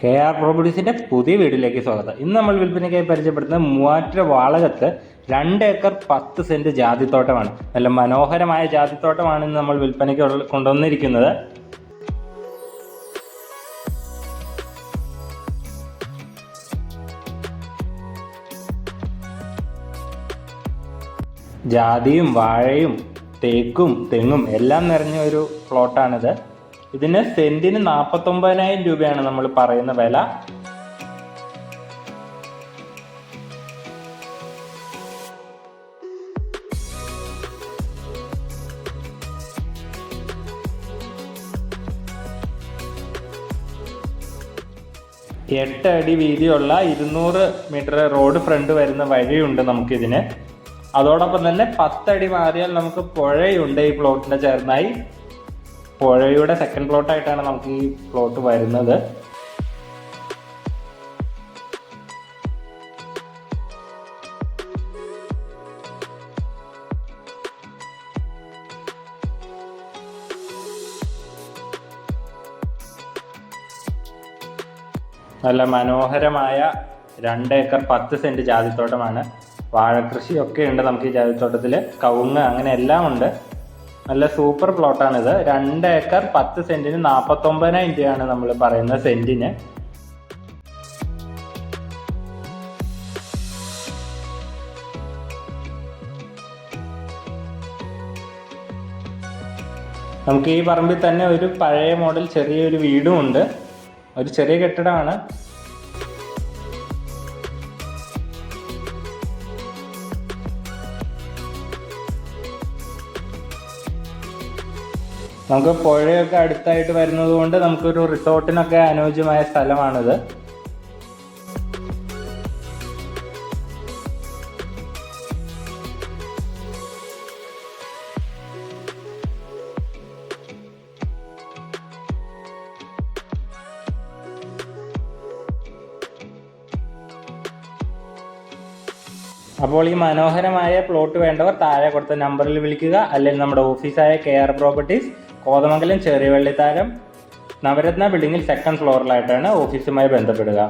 KR പ്രോപ്പർട്ടീസിന്റെ പുതിയ വീഡിയോയിലേക്ക് സ്വാഗതം. ഇന്ന് നമ്മൾ വിൽപ്പനയ്ക്കായി പരിചയപ്പെടുത്തുന്നത് മൂവാറ്റുപുഴ വാളകത്ത് 2 ഏക്കർ 10 സെന്റ് ജാതിത്തോട്ടമാണ്. നല്ല മനോഹരമായ ജാതിത്തോട്ടമാണ് ഇന്ന് നമ്മൾ വിൽപ്പനയ്ക്ക് കൊണ്ടുവന്നിരിക്കുന്നത്. ജാതിയും വാഴയും തേക്കും തെങ്ങും എല്ലാം നിറഞ്ഞ ഒരു പ്ലോട്ടാണിത്. ഇതിന് സെന്റിന് 49,000 രൂപയാണ് നമ്മൾ പറയുന്ന വില. എട്ട് അടി വീതിയുള്ള 200 മീറ്റർ റോഡ് ഫ്രണ്ട് വരുന്ന വഴിയുണ്ട് നമുക്കിതിന്. അതോടൊപ്പം തന്നെ 10 അടി മാറിയാൽ നമുക്ക് പുഴയുണ്ട് ഈ പ്ലോട്ടിന്റെ ചേർന്നായി. പുഴയുടെ സെക്കൻഡ് പ്ലോട്ടായിട്ടാണ് നമുക്ക് ഈ പ്ലോട്ട് വരുന്നത്. നല്ല മനോഹരമായ 2 ഏക്കർ 10 സെന്റ് ജാതിത്തോട്ടമാണ്. വാഴക്കൃഷിയൊക്കെ ഉണ്ട് നമുക്ക് ഈ ജാതിത്തോട്ടത്തിൽ. കവുങ്ങ് അങ്ങനെ എല്ലാം ഉണ്ട്. നല്ല സൂപ്പർ പ്ലോട്ടാണിത്. 2 ഏക്കർ 10 സെന്റിന് 49,000 രൂപയാണ് നമ്മൾ പറയുന്ന സെന്റിന്. നമുക്ക് ഈ പറമ്പിൽ തന്നെ ഒരു പഴയ മോഡൽ ചെറിയൊരു വീടും ഉണ്ട്. ഒരു ചെറിയ കെട്ടിടമാണ്. നമുക്ക് പുഴയൊക്കെ അടുത്തായിട്ട് വരുന്നത് കൊണ്ട് നമുക്കൊരു റിസോർട്ടിനൊക്കെ അനുയോജ്യമായ സ്ഥലമാണിത്. അപ്പോൾ ഈ മനോഹരമായ പ്ലോട്ട് വേണ്ടവർ താഴെ കൊടുത്ത നമ്പറിൽ വിളിക്കുക. അല്ലെങ്കിൽ നമ്മുടെ ഓഫീസായ KR പ്രോപ്പർട്ടീസ്, കോതമംഗലം ചെറിയവള്ളിത്താരം നവരത്ന ബിൽഡിങ്ങിൽ 2nd ഫ്ലോറിലായിട്ടാണ് ഓഫീസുമായി ബന്ധപ്പെടുക.